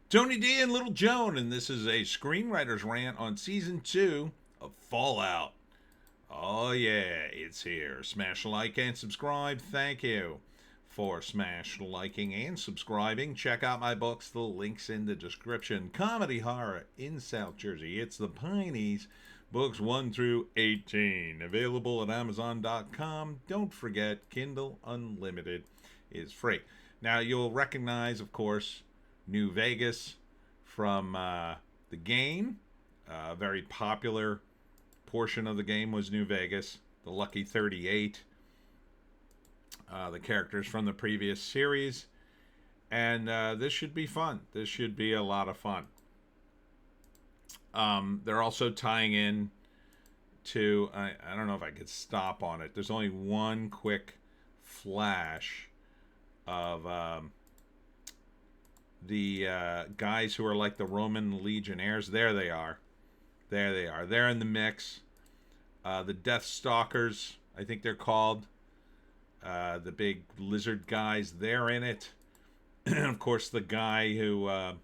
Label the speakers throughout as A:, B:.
A: Tony D and Little Joan, and this is a screenwriter's rant on season 2 of Fallout. Oh, yeah, it's here. Smash like and subscribe. Thank you for smash liking and subscribing. Check out my books, the links in the description. Comedy horror in South Jersey. It's the Pineys, books 1 through 18. Available at Amazon.com. Don't forget, Kindle Unlimited is free. Now, you'll recognize, of course, New Vegas from the game. A very popular portion of the game was New Vegas. The Lucky 38. The characters from the previous series. And this should be fun. This should be a lot of fun. They're also tying in to... I don't know if I could stop on it. There's only one quick flash of... the guys who are like the Roman legionnaires. There they are. They're in the mix. The Death Stalkers, I think they're called. The big lizard guys, they're in it. And of course, the guy who's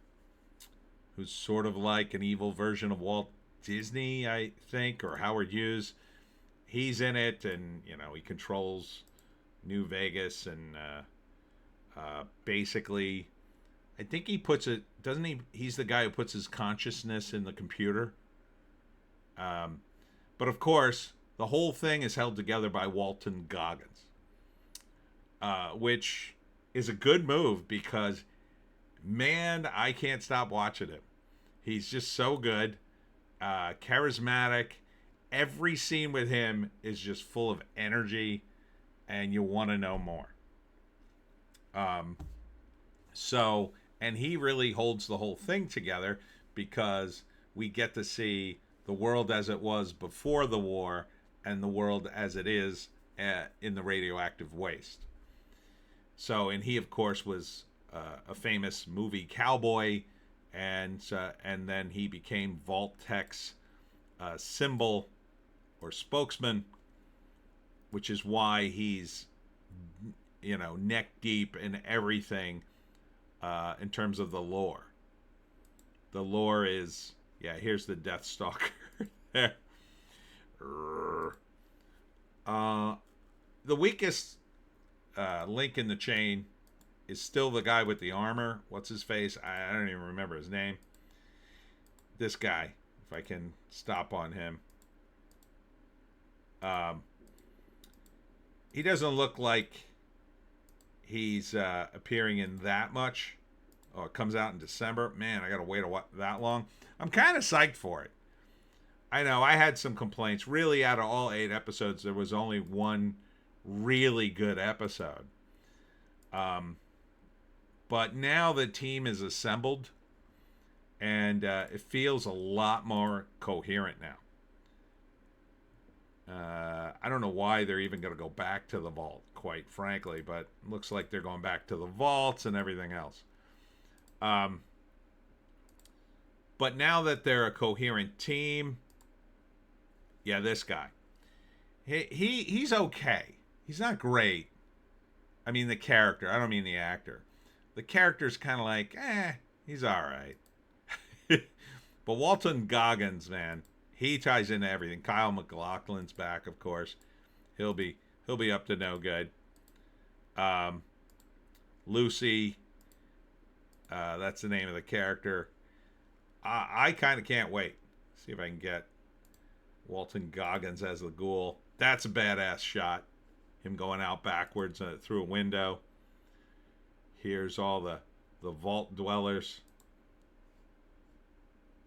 A: sort of like an evil version of Walt Disney, I think, or Howard Hughes. He's in it, and he controls New Vegas, and basically, I think he puts it, doesn't he? He's the guy who puts his consciousness in the computer. But of course, the whole thing is held together by Walton Goggins, which is a good move because, man, I can't stop watching him. He's just so good, charismatic. Every scene with him is just full of energy, and you want to know more. And he really holds the whole thing together because we get to see the world as it was before the war and the world as it is in the radioactive waste. So, and he, of course, was a famous movie cowboy, and then he became Vault-Tec's symbol or spokesman, which is why he's, neck deep in everything. In terms of the lore. The lore is, here's the Death Stalker. There. The weakest link in the chain is still the guy with the armor. What's his face? I don't even remember his name. This guy, if I can stop on him. He doesn't look like he's appearing in that much. Oh, it comes out in December. Man, I gotta wait that long. I'm kind of psyched for it. I know I had some complaints. Really, out of all 8 episodes, there was only one really good episode. But now the team is assembled, and it feels a lot more coherent now. I don't know why they're even going to go back to the vault, quite frankly, but it looks like they're going back to the vaults and everything else. But now that they're a coherent team, this guy, he's okay. He's not great. I mean, the character. I don't mean the actor. The character's kind of like, he's all right. But Walton Goggins, man, he ties into everything. Kyle MacLachlan's back, of course. He'll be up to no good. Lucy, that's the name of the character. I kind of can't wait. See if I can get Walton Goggins as the ghoul. That's a badass shot. Him going out backwards through a window. Here's all the vault dwellers.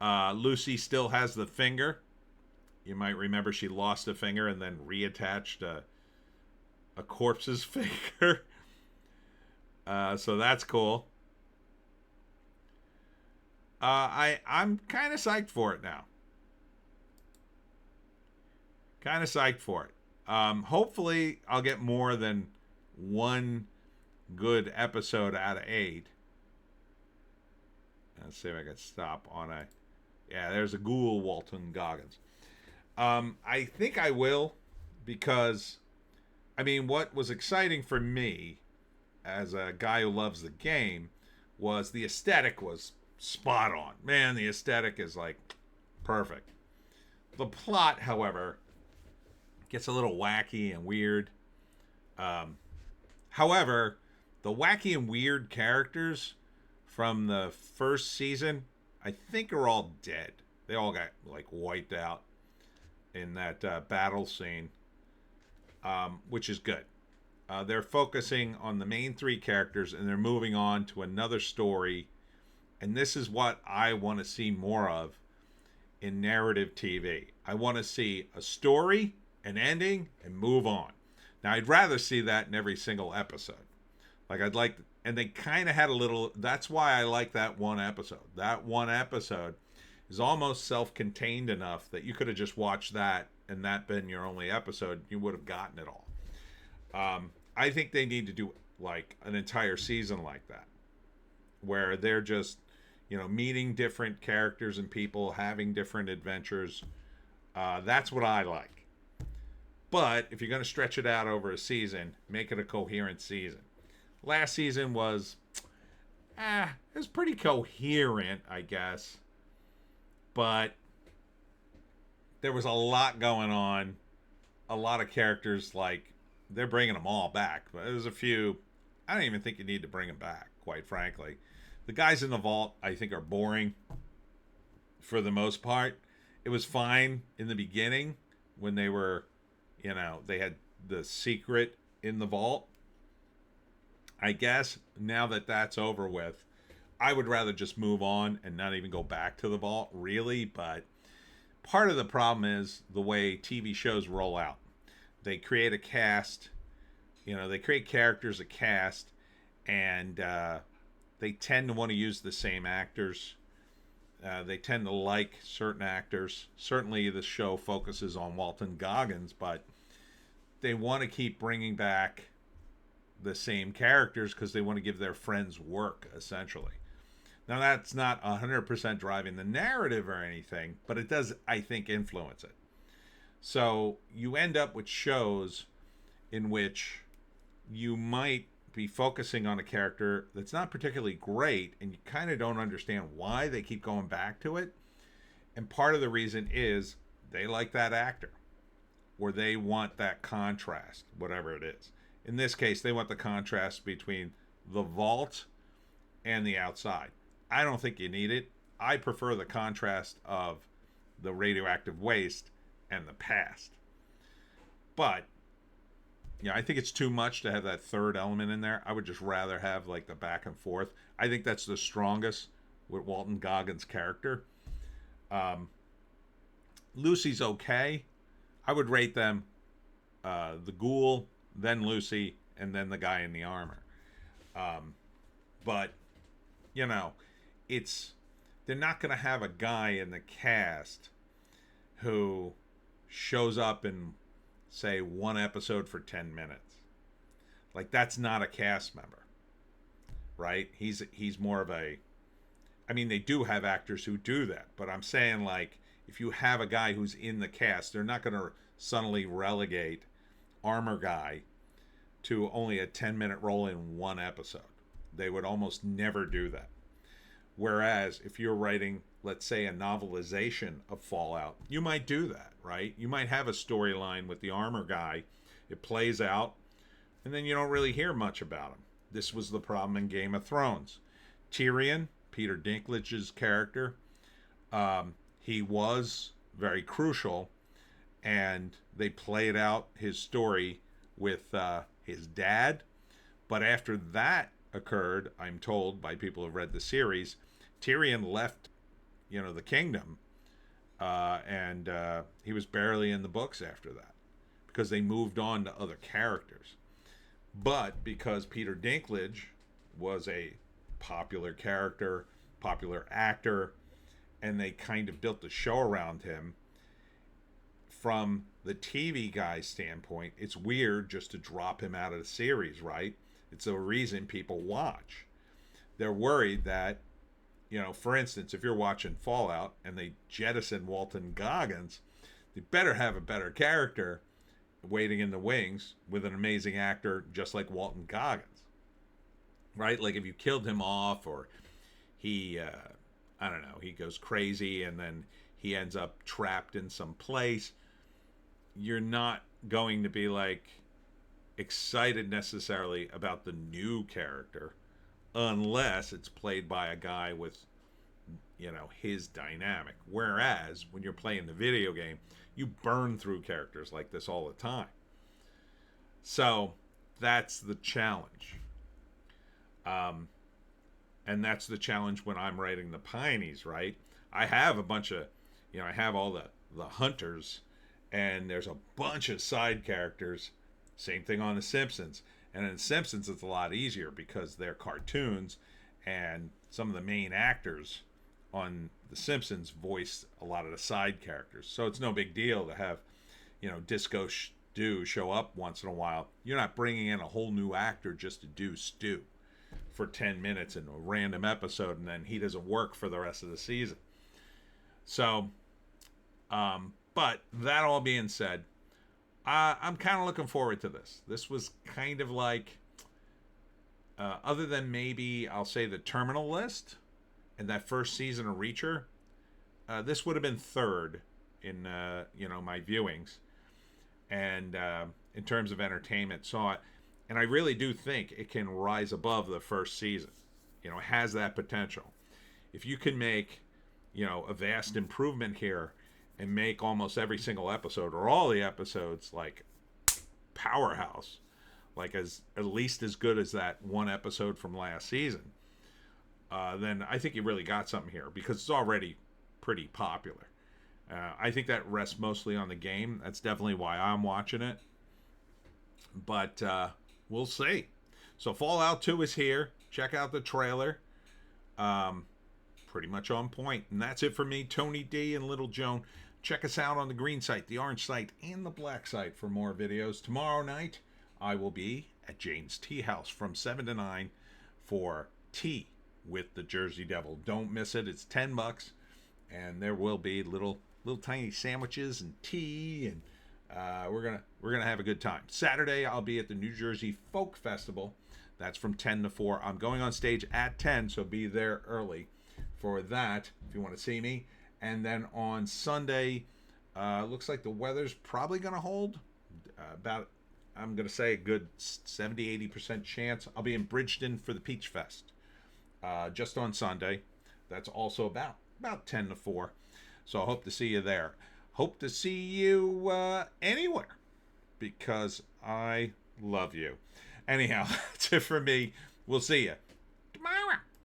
A: Lucy still has the finger. You might remember she lost a finger and then reattached a corpse's finger. So that's cool. I'm kind of psyched for it now. Kind of psyched for it. Hopefully I'll get more than one good episode out of 8. Let's see if I can stop on a... Yeah, there's a ghoul, Walton Goggins. I think I will, because, what was exciting for me as a guy who loves the game was the aesthetic was spot on. Man, the aesthetic is like perfect. The plot, however, gets a little wacky and weird. However, the wacky and weird characters from the first season, I think, are all dead. They all got like wiped out in that battle scene, which is good. They're focusing on the main three characters and they're moving on to another story. And this is what I want to see more of in narrative TV. I want to see a story, an ending, and move on. Now, I'd rather see that in every single episode. Like, I'd like, and they kind of had a little, that's why I like that one episode. That one episode is almost self-contained enough that you could have just watched that and that been your only episode. You would have gotten it all. I think they need to do like an entire season like that, where they're just, meeting different characters and people, having different adventures. That's what I like. But if you're going to stretch it out over a season, make it a coherent season. Last season was, it was pretty coherent, I guess. But there was a lot going on. A lot of characters, like, they're bringing them all back. But there's a few, I don't even think you need to bring them back, quite frankly. The guys in the vault, I think, are boring for the most part. It was fine in the beginning when they were, they had the secret in the vault. I guess now that that's over with, I would rather just move on and not even go back to the vault, really. But part of the problem is the way TV shows roll out. They create a cast, they create characters, a cast, and they tend to want to use the same actors. They tend to like certain actors. Certainly the show focuses on Walton Goggins, but they want to keep bringing back the same characters because they want to give their friends work, essentially. Now, that's not 100% driving the narrative or anything, but it does, I think, influence it. So you end up with shows in which you might be focusing on a character that's not particularly great, and you kind of don't understand why they keep going back to it. And part of the reason is they like that actor, or they want that contrast, whatever it is. In this case, they want the contrast between the vault and the outside. I don't think you need it. I prefer the contrast of the radioactive waste and the past. But I think it's too much to have that third element in there. I would just rather have like the back and forth. I think that's the strongest with Walton Goggins' character. Lucy's okay. I would rate them the ghoul, then Lucy, and then the guy in the armor. But they're not going to have a guy in the cast who shows up in, say, one episode for 10 minutes. Like, that's not a cast member, right? He's more of a, they do have actors who do that, but I'm saying, like, if you have a guy who's in the cast, they're not going to suddenly relegate armor guy to only a 10-minute role in one episode. They would almost never do that. Whereas if you're writing, let's say, a novelization of Fallout, you might do that, right? You might have a storyline with the armor guy. It plays out, and then you don't really hear much about him. This was the problem in Game of Thrones. Tyrion, Peter Dinklage's character, he was very crucial, and they played out his story with his dad. But after that occurred, I'm told by people who've read the series, Tyrion left, the kingdom, and he was barely in the books after that because they moved on to other characters. But because Peter Dinklage was a popular character, popular actor, and they kind of built the show around him, from the TV guy's standpoint, it's weird just to drop him out of the series, right? It's a reason people watch. They're worried that, for instance, if you're watching Fallout and they jettison Walton Goggins, they better have a better character waiting in the wings with an amazing actor just like Walton Goggins, right? Like if you killed him off or he I don't know, he goes crazy and then he ends up trapped in some place, you're not going to be like excited necessarily about the new character unless it's played by a guy with, his dynamic. Whereas when you're playing the video game, you burn through characters like this all the time. So that's the challenge. And that's the challenge when I'm writing the Pineys, right? I have a bunch of, I have all the hunters, and there's a bunch of side characters. Same thing on The Simpsons. And in The Simpsons, it's a lot easier because they're cartoons, and some of the main actors on The Simpsons voice a lot of the side characters. So it's no big deal to have, Disco Stu show up once in a while. You're not bringing in a whole new actor just to do Stu for 10 minutes in a random episode, and then he doesn't work for the rest of the season. So, but that all being said, I'm kind of looking forward to this. This was kind of like, other than maybe I'll say the Terminal List and that first season of Reacher, this would have been third in my viewings, and in terms of entertainment. So, and I really do think it can rise above the first season. It has that potential. If you can make, a vast improvement here and make almost every single episode or all the episodes like powerhouse, like at least as good as that one episode from last season, then I think you really got something here because it's already pretty popular. I think that rests mostly on the game. That's definitely why I'm watching it. But we'll see. So Fallout 2 is here. Check out the trailer. Pretty much on point. And that's it for me, Tony D and Little Joan. Check us out on the green site, the orange site, and the black site for more videos. Tomorrow night, I will be at Jane's Tea House from 7 to 9 for tea with the Jersey Devil. Don't miss it. It's $10, and there will be little tiny sandwiches and tea, and we're gonna have a good time. Saturday, I'll be at the New Jersey Folk Festival. That's from 10 to 4. I'm going on stage at 10, so be there early for that if you want to see me. And then on Sunday, looks like the weather's probably going to hold. I'm going to say a good 70-80% chance. I'll be in Bridgeton for the Peach Fest just on Sunday. That's also about 10 to 4. So I hope to see you there. Hope to see you anywhere because I love you. Anyhow, that's it for me. We'll see you.